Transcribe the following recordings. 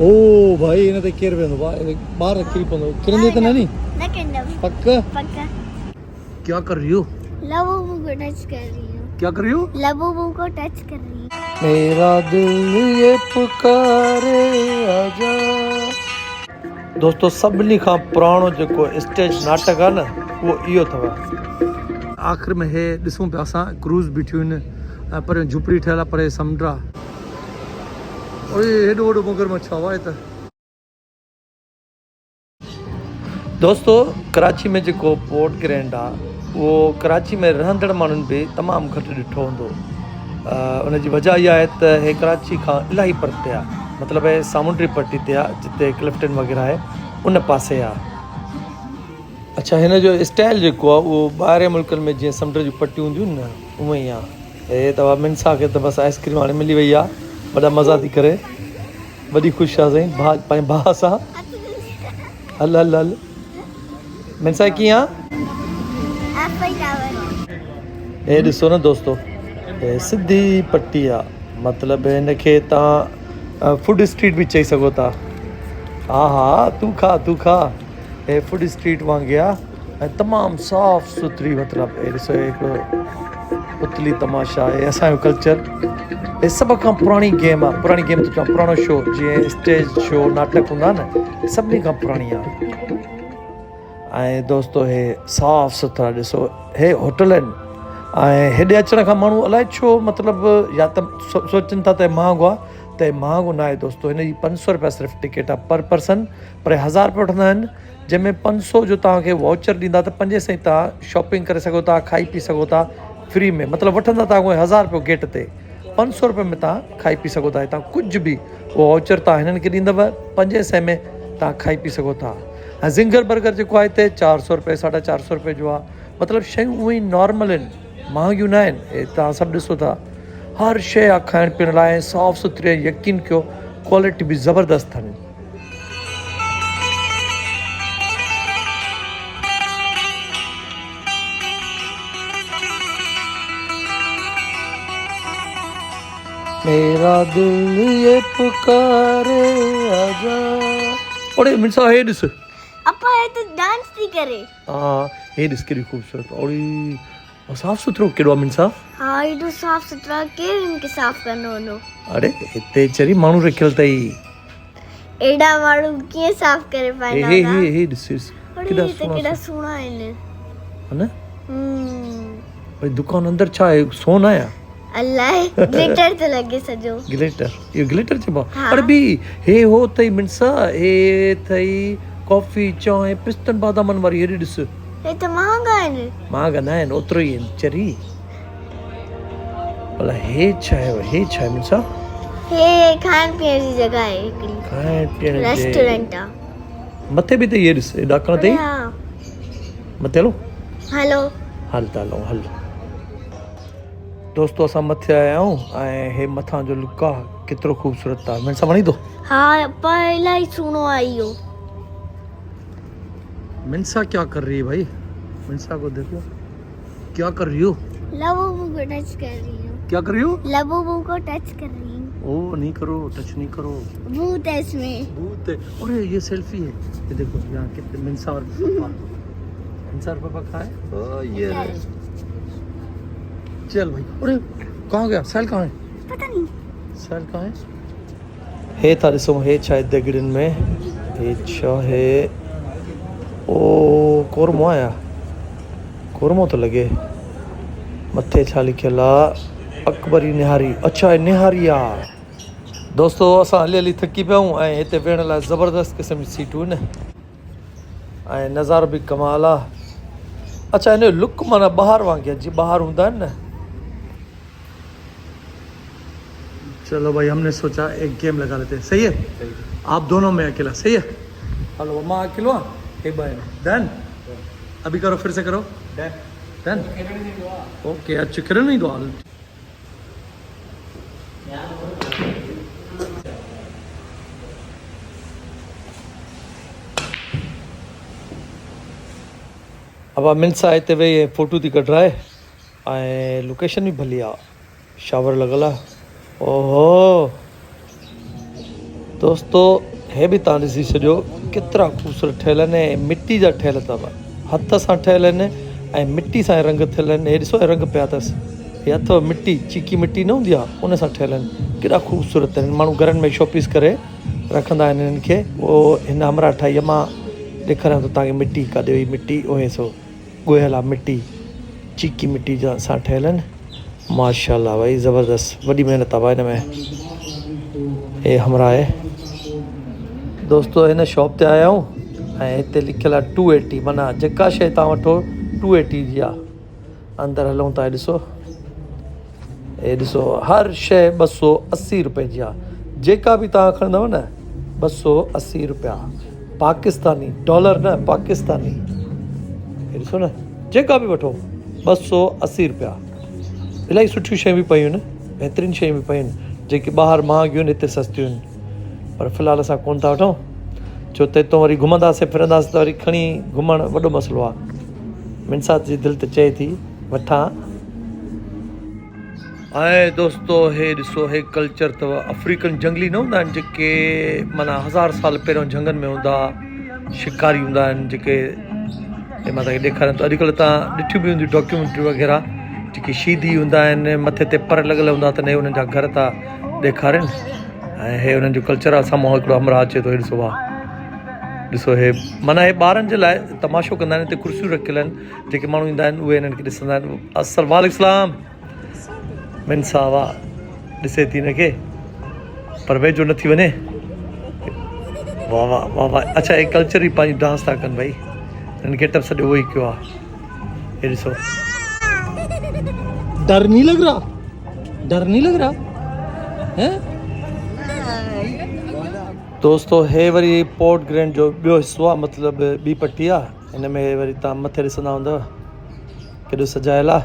ओ भाई इन्हें तो केयर वेंदो बाहर रखी पड़ो किरण देता नहीं ना करना पक्का पक्का। क्या कर रही हो लबों को टच कर रही हूँ। क्या कर रही हो लबों को टच कर रही हूँ। मेरा दिल ये पुकारे आजा दोस्तों सभिनी खां पुराणो जेको स्टेज नाटक आहे न उहो इहो अथव आख़िर में हे ॾिसूं पिया असां क्रूज़ बीठियूं आहिनि पर झुपड़ी ठहियल आहे पर समुंड आहे ओए हेॾो वॾो मगरमच्छ आहे त दोस्तों कराची में जेको पोर्ट ग्रैंड आहे उहो कराची में रहंदड़ माण्हुनि बि तमामु घटि ॾिठो हूंदो उनजी वजह इहा आहे त हे कराची खां इलाही परते आहे मतिलबु हे सामुंडी पट्टी ते आहे जिते क्लिफ्टन वग़ैरह आहे उन पासे आहे अच्छा हिन जो स्टाइल जेको आहे उहो ॿाहिरि मुल्कनि में जीअं समुंड जूं पटियूं हूंदियूं न उअं ई आहे हे तव्हां मिनसा खे त बसि आइस्क्रीम हाणे मिली वई आहे वॾा मज़ा थी करे वॾी ख़ुशि आहे साईं भाउ पंहिंजे भाउ सां हल हल हल मिनसा कीअं आहे हे ॾिसो न दोस्तो हे सिधी पट्टी आहे मतिलबु हिनखे तव्हां फूड स्ट्रीट बि चई सघो था हा हा तूं खा हे फूड स्ट्रीट वांगुरु आहे ऐं तमामु साफ़ सुथरी मतिलबु हे ॾिसो हिकिड़ो पुतली तमाशा हे असांजो कल्चर हे सभ खां पुराणी गेम आहे पुराणी गेम त चवां पुराणो शो जीअं स्टेज शो नाटक हूंदा न सभिनी खां पुराणी आहे ऐं दोस्तो हे साफ़ सुथरा ॾिसो हे होटल आहिनि ऐं हेॾे अचण खां माण्हू अलाए छो मतिलबु या त सोचनि था त महांगो आहे त हे महांगो न आहे दोस्तो हिन जी 500 रुपया सिर्फ़ु टिकट आहे पर पर्सन पर 1000 रुपया वठंदा आहिनि जंहिंमें 500 जो तव्हांखे वाउचर ॾींदा त 5 सौ तव्हां शॉपिंग करे सघो था खाई पी सघो था फ्री में मतिलबु वठंदा तव्हां 1000 रुपयो गेट ते 500 रुपये में तव्हां खाई पी सघो था हितां कुझु बि उहो वाउचर तव्हां हिननि खे ॾींदव 500 में तव्हां खाई पी सघो था ऐं ज़िंगर बर्गर जेको आहे हिते 400 रुपये 450 रुपये जो आहे मतिलबु शयूं उहे ई नॉर्मल आहिनि महांगियूं न आहिनि हे तव्हां सभु ॾिसो था हर शइ आहे खाइण पीअण लाइ साफ़ सुथरी यकीन कयो क्वालिटी बि ज़बरदस्तु अथनि मेरा दिल ये पुकारे आजा ओड़े मिनसा हे ॾिस अपा ये तो डांस थी करे हाँ हे ॾिस केॾी ख़ूबसूरत ओड़ी साफ़ सुथरो केॾो आहे मिनसा हाँ ये तो साफ सुथरा के इनके साफ करनो नो अरे हिते चरी माण्हू रखियल अथई एडा माण्हू कीअं साफ करे पाईंदा हे ॾिस केॾा सुहिणा आहिनि है न भई दुकान अंदर छा आहे सोन आहे अल्लाह ग्लिटर तो लगे सजो ग्लिटर ये ग्लिटर चइबो अरे बि हे हो अथई मिनसा हे अथई कॉफ़ी चांहि पिस्तनि बादामनि वारी हेॾे ॾिस हे त महांगा आहिनि महांगा न आहिनि ओतिरो ई आहिनि चरी भला हे छा आहे मिनसा हे खाइण पीअण जी जॻह आहे हिकिड़ी खाइण पीअण जी रेस्टोरेंट आहे मथे बि अथई हे ॾिस हे ॾाकण अथई मथे हलो हल त हलूं हल दोस्तो असां मथे आया आहियूं ऐं हे मथां जो लुक आहे केतिरो ख़ूबसूरत आहे मिनसा वणी थो हा पर इलाही सुहिणो आहे इहो मिनसा क्या कर रही है भाई मिनसा को देखो क्या कर रही हो लबों को टच कर रही हूँ क्या कर रही हो लबों को टच कर रही हूँ ओ नहीं करो टच नहीं करो भूत है इसमें भूत है अरे ये सेल्फी है ये देखो यहाँ कितने मिनसा और पापा खाए ओ ये रहे चल भाई अरे कहाँ गया सैल कहाँ है पता नहीं सैल कहाँ है हे था ॾिसो हे छा आहे दगड़िन में हे छा है ओ कोरमो आया कोरमो तो लगे मथे छा लिखियल आहे अकबरी निहारी अच्छा निहारी आहे दोस्तो असां हली हली थकी पिया आहियूं ऐं हिते वेहण लाइ ज़बरदस्त क़िस्म जी सीटूं आहिनि ऐं नज़ारो बि कमाल आहे अच्छा हिन जो लुक माना ॿाहिरि वांगुरु जीअं ॿाहिरि हूंदा आहिनि न चलो भाई हमने सोचा एक गेम लगा लेते हैं सही है आप दोनों में अकेला सही है हेलो माँ अकेलो एक बार डन अभी करो फिर से करो डन ओके अच्छा करो नहीं दो अब मिनसा हिते वेही फोटो थी कढाए ऐं लोकेशन बि भली आहे शावर लॻल आहे ओहो दोस्तों हे बि तव्हां ॾिसी छॾियो केतिरा ख़ूबसूरत ठहियल आहिनि ऐं मिटी जा ठहियल अथव, हथ सां ठहियल आहिनि ऐं मिटी सां रंग थियल आहिनि। हे ॾिसो हे रंग पिया अथसि, हे अथव मिटी, चीकी मिटी न हूंदी आहे उन सां ठहियल आहिनि। केॾा ख़ूबसूरत आहिनि, माण्हू घरनि में शोपीस करे रखंदा आहिनि हिननि खे। उहो हिन हमरा ठाही मां ॾेखारियां थो तव्हांखे मिटी काॾे हुई मिटी, उहे सो ॻोहियल आहे मिटी, चीकी मिटी जा सां ठहियल आहिनि। माशाल्लाह भाई ज़बरदस्त, वॾी महिनत आहे हिन में। हे हमरा आहे दोस्तों, हिन शॉप ते आया आहियूं ऐं हिते लिखियलु आहे 280, माना जेका शइ तव्हां वठो 280 जी आहे। अंदरि हलूं था, हे ॾिसो हर शइ 280 रुपए जी आहे। जेका बि तव्हां खणंदव न 280 रुपया, पाकिस्तानी डॉलर न, पाकिस्तानी। हे ॾिसो न, जेका बि वठो 280 रुपया। इलाही सुठियूं शयूं बि पियूं आहिनि, बहितरीनु शयूं बि पियूं आहिनि, जेके ॿाहिरि महांगियूं आहिनि हिते सस्तियूं आहिनि। पर फ़िलहाल असां कोन था वठूं, छो त हितां वरी घुमंदासीं फिरंदासीं त वरी खणी घुमणु वॾो मसइलो आहे। मिनसात जी दिलि त चए थी वठां। ऐं दोस्तो हे ॾिसो, हे कल्चर अथव अफ्रीकन जंगली न हूंदा आहिनि जेके माना 1000 साल पहिरियों झंगनि में हूंदा, शिकारी हूंदा आहिनि जेके। हे मां तव्हांखे ॾेखारियां थो, अॼुकल्ह तव्हां ॾिठियूं बि हूंदियूं डॉक्यूमेंट्री वग़ैरह, जेके शीदी हूंदा आहिनि, मथे ते पर लॻल हूंदा त न हुननि जा घर था ॾेखारनि। ऐं हे हुननि जो कल्चर आहे। साम्हूं हिकिड़ो हमरा अचे थो, ॾिसो वाह, ॾिसो हे माना हे ॿारनि जे लाइ तमाशो कंदा आहिनि। हिते कुर्सियूं रखियल आहिनि, जेके माण्हू ईंदा आहिनि उहे हिननि खे ॾिसंदा आहिनि। अस्सलाम वालेकुम मिनसा, वाह ॾिसे थी हिनखे पर वेझो नथी वञे। वाह वाह वाह वाह। अच्छा, हे कल्चर ई पंहिंजी डांस था कनि भाई, हिननि गेटअप सॼो उहो ई कयो आहे। हे ॾिसो, डर नहीं लग रहा, डर नहीं लग रहा है दोस्तों। हे वरी पोर्ट ग्रैंड जो ॿियो हिसो आहे, मतिलबु ॿी पट्टी आहे। हिन में वरी तव्हां मथे ॾिसंदा हूंदव केॾो सजायल आहे।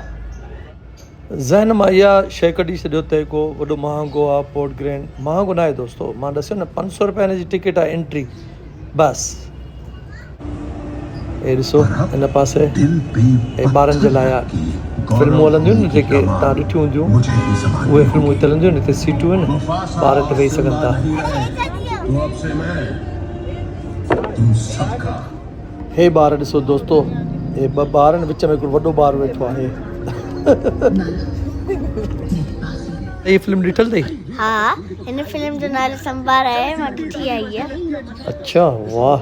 ज़हन मां इहा शइ कढी छॾियो त को वॾो महांगो आहे पोर्ट ग्रैंड। महांगो न आहे दोस्तो, मां ॾिसियो न 500 रुपया हिन जी टिकट आहे एंट्री बसि। हे ॾिसो हिन पासे हे ॿारनि जे लाइ आहे, फिल्मूं हलंदियूं आहिनि जेके तव्हां ॾिठियूं हूंदियूं, उहे फिल्मूं हिते हलंदियूं आहिनि। हिते सीटियूं आहिनि, ॿार हिते वेही सघनि था। हे ॿार ॾिसो दोस्तो, हे ॿ ॿार आहिनि, विच में हिकिड़ो वॾो ॿारु वेठो आहे। ये फिल्म ॾिठल अथई? हा, हिन फिल्म जो नालो संभार आहे, मां ॾिठी आई आहे। अच्छा वाह।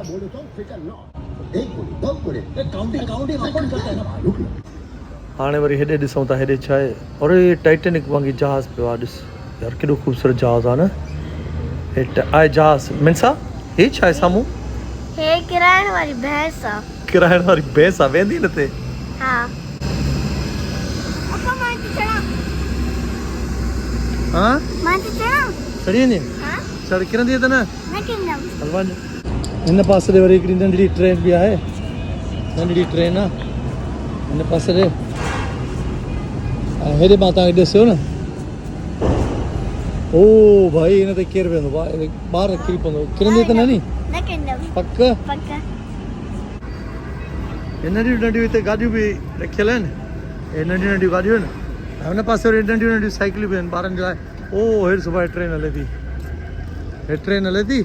हाणे वरी हेॾे ॾिसूं था, हेॾे छा आहे? अरे टाइटेनिक वांगुरु जहाज़ पियो आहे, ॾिस यार केॾो ख़ूबसूरत जहाज़ आहे न। हे आहे जहाज़ मिनसा, हे छा आहे साम्हूं? हे किराइण वारी भैंस आहे। किराइण वारी भैंस आहे, वेंदी न ते? हा। हाँ मां ते चढ़ां? चढ़ी वञे? हा, चढ़ किरंदी त न? न किरंदमि। हलवा हिन पासे ते वरी हिकिड़ी नंढड़ी ट्रेन बि आहे, नंढड़ी ट्रेन आहे हिन पासे ते। ऐं हेॾे मां तव्हांखे ॾिसियो न, ओ भाई हिन ते केरु वेंदो? ॿार किरी पवंदो, किरंदी त न नी? न किरंदमि पक पक। हे नंढियूं नंढियूं हिते गाॾियूं बि रखियल आहिनि, हे नंढियूं नंढियूं गाॾियूं आहिनि। ऐं हुन पासे वरी नंढियूं नंढियूं साइकिलूं बि आहिनि ॿारनि जे लाइ। ओ हेॾे सुभाणे ट्रेन हले थी, हे ट्रेन हले थी। ऐं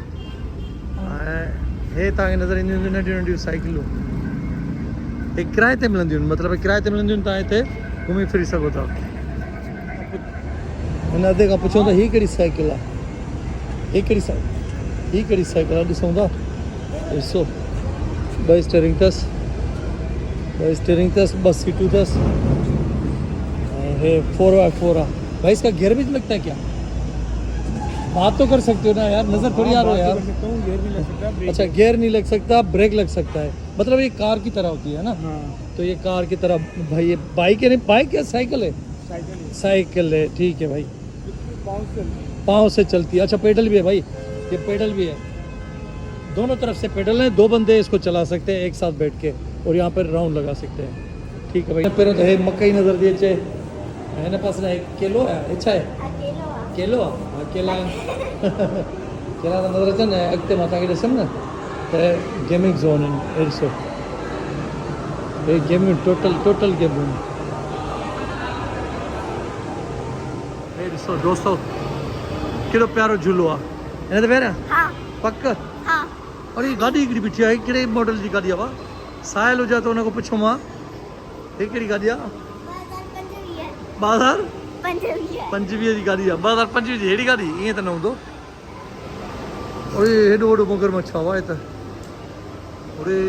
हे तव्हांखे नज़र ईंदियूं नंढियूं नंढियूं साइकिलूं, हे किराए ते मिलंदियूं आहिनि, मतिलबु किराए ते मिलंदियूं आहिनि, तव्हां हिते घुमी फिरी सघो था। हिन अधे खां पुछूं त हीअ कहिड़ी साइकिल आहे, हीअ कहिड़ी साइकिल आहे? ॾिसूं था, ॾिसो ॿ स्टेयरिंग अथसि, ॿ सीटूं अथसि। ऐं हे 4x4 आहे भाई। इसका गियर भी लगता है क्या? बात तो कर सकते हो ना यार, नजर थोड़ी आ रहा है यार। गियर नहीं लग सकता। अच्छा, गियर नहीं लग सकता, ब्रेक लग सकता है, मतलब ये कार की तरह होती है ना? तो ये कार की तरह भाई, ये बाइक है नहीं, बाइक या साइकिल है? साइकिल है, ठीक है भाई। पाँव से चलती है। अच्छा, पेडल भी है भाई, ये पेडल भी है, दोनों तरफ से पेडल है। 2 बंदे इसको चला सकते हैं एक साथ बैठ के, और यहाँ पर राउंड लगा सकते हैं। ठीक है भाई। पहिरियों तो हे मकई नज़र थी अचे, हिन पासे न केलो आहे, छा आहे? केलो आहे, हा केला केला त नज़र अचनि। ऐं अॻिते मां तव्हांखे ॾिसंदमि न त गेमिंग ज़ोन आहिनि, हे ॾिसो हे गेमियूं, टोटल गेमियूं। हे ॾिसो दोस्तो केॾो प्यारो झूलो आहे, हिन ते वेहरिया हाँ पक हाँ अरे गाॾी हिकिड़ी बीठी आहे कहिड़े मॉडल जी गाॾी आहे वाह साहिल हुजे त हुन खां पुछो मां हे कहिड़ी गाॾी आहे 2025 जी गाॾी आहे 2025 जी अहिड़ी गाॾी ईअं त न हूंदो अरे हेॾो वॾो मगरमच्छ आहे वाह हे त अरे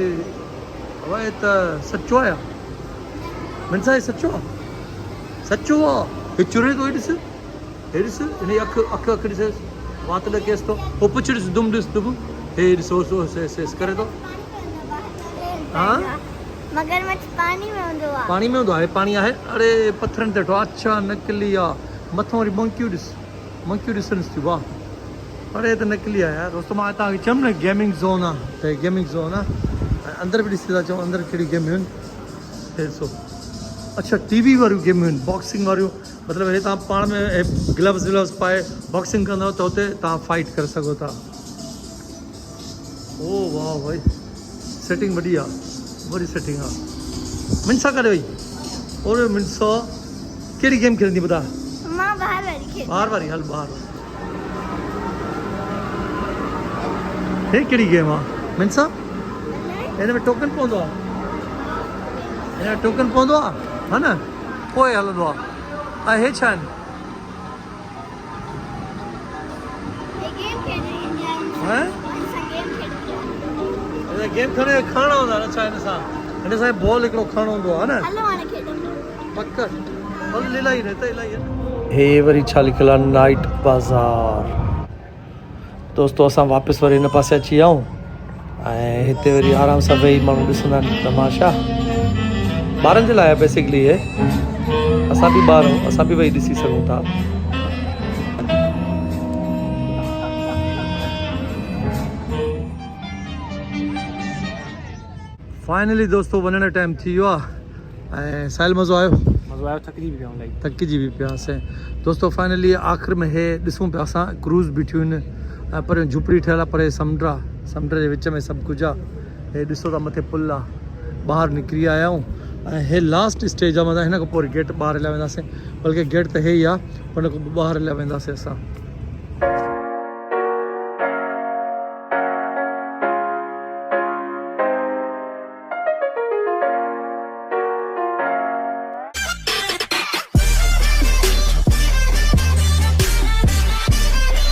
वाह हे त सचो आहे मनसा हे सचो आहे सचो आहे हे चुरे थो हे ॾिस हिन जी अखि ॾिस वात ॾकेसि थो पोइ पुछ ॾिस दुम ॾिस दुम हे ॾिसो करे थो हाँ मगरमच्छ पानी में हूंदो आहे पानी में हूंदो आहे पाणी आहे अरे पथरनि ते वेठो आहे अच्छा नकली आहे मथां वरी मंकियूं ॾिसनिसि थियूं वाह अरे त नकली आहे यार दोस्तो मां तव्हांखे चयुमि न गेमिंग ज़ोन आहे त गेमिंग ज़ोन आहे ऐं अंदरि बि ॾिसी था चऊं अंदरि कहिड़ी गेमियूं आहिनि हे ॾिसो अच्छा टीवी वारियूं गेमियूं आहिनि बॉक्सिंग वारियूं मतिलबु हे तव्हां पाण में ग्लव्स पाए बॉक्सिंग कंदव त हुते तव्हां फाइट करे सघो था ओ वाह भाई सेटिंग वॾी आहे वॾी सेटिंग आहे मिनसा काॾे वई और मिनसा कहिड़ी गेम खेलंदी ॿुधा मां ॿाहिरि वारी खेल ॿाहिरि वारी हल ॿाहिरि हे कहिड़ी गेम आहे मिनसा हिन में टोकन पवंदो आहे हिन में टोकन पवंदो आहे हा न पोइ हलंदो आहे ऐं हे छा आहिनि गेम खेॾी हैं गेम खणणा हूंदा आहिनि अच्छा हिन सां बॉल हिकिड़ो खणणो हूंदो आहे न हलो हाणे खेॾूं पक इलाही न त इलाही हे वरी छा लिखियलु आहे नाइट बाज़ार दोस्तो असां वापसि वरी हिन पासे अची विया आहियूं ऐं हिते वरी आराम सां वेही माण्हू ॾिसंदा आहिनि तमाशा ॿारनि जे लाइ आहे बेसिकली हे असां बि ॿार आहियूं असां बि वेही ॾिसी सघूं था फाइनली दोस्तो वञण जो टाइम थी वियो आहे ऐं साहिल मज़ो आयो थकिजी बि पियासीं दोस्तो फाइनली आख़िर में हे ॾिसूं पिया असां क्रूज़ बीठियूं आहिनि ऐं परे झुपड़ी ठहियलु आहे परे समुंड जे विच में सभु कुझु आहे हे ॾिसो था मथे पुल आहे ॿाहिरि निकिरी आया आहियूं ऐं हे लास्ट स्टेज आहे मतिलबु हिन खां पोइ गेट ॿाहिरि हलिया वेंदासीं बल्कि गेट त हे ई आहे पर हिन खां ॿाहिरि हलिया वेंदासीं असां